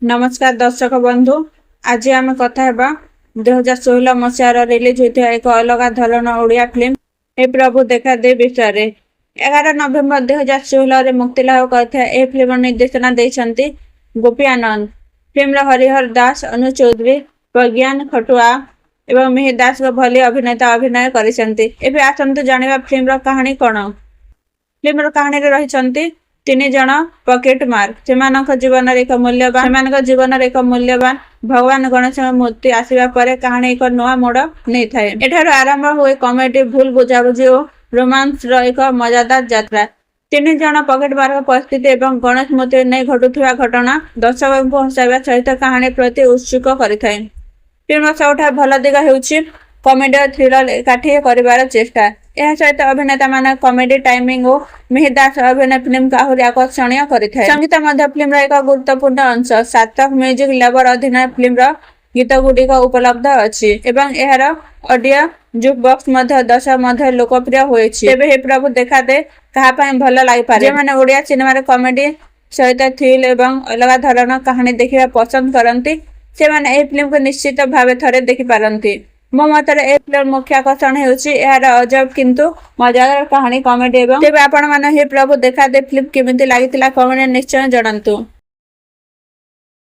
नमस्कार दर्शक बंधु, आज आम कथा 2016 मसीहार रिलीज होता एक अलग धरण ओडिया फिल्म हे प्रभु देखा दे विषय 11 नवेम्बर 2016 मुक्ति लाभ कर फिल्म निर्देशना देते गोपी आनंद। फिल्म हरिहर दास, अनु चौधरी, प्रज्ञान खटुआ एवं मिहिर दास भली अभिनेता अभिनय कर। आसतु जाना फिल्म कहानी कौन। फिल्म कहानी रही तीन जन पकेट मार से जीवन एक मूल्यवान भगवान गणेश मूर्ति आसवा पर कहानी एक नुआ मोड़ नहीं था। एठार आरंभ हुए कमेडी, भूल बुझाबुझी और रोमांस एक मजादार यात्रा। तीन जन पकेट मार परिस्थिति एवं गणेश मूर्ति नहीं घटुवा घटना दर्शकों को हसाइवा सहित कहानी प्रति उत्सुक करें। फिल्म सबुठ भल दिग हो कमेडी और थ्रिलर एकाठी कर चेष्टा। यह सहित अभिनेता मान कमेडी टाइमिंग और मिहिर दास अभिनय फिल्म को आहरी आकर्षणीय करें। संगीत फिल्म एक गुरुत्वपूर्ण अंश। सार्थक म्यूजिक लेबर अधीन फिल्म गीत गुड़िक उपलब्ध अच्छी एवं यार ऑडियो जुक बॉक्स दशक लोकप्रिय होते। प्रभु देखा दे क्या भल लगे जो ओडिया सिनेमा कमेडी सहित थ्रिल एवं अलग धरण कहानी देखा पसंद करती से फिल्म को निश्चित भाव थे देखिपारती। मो मत फिल्म मुख्य आकर्षण होर अजब किंतु मजादार कहानी कमेडी। तेज आपण मैंने प्रभु देखा दे फिल्म केमिति लगी कमेंट निश्चय जनातु।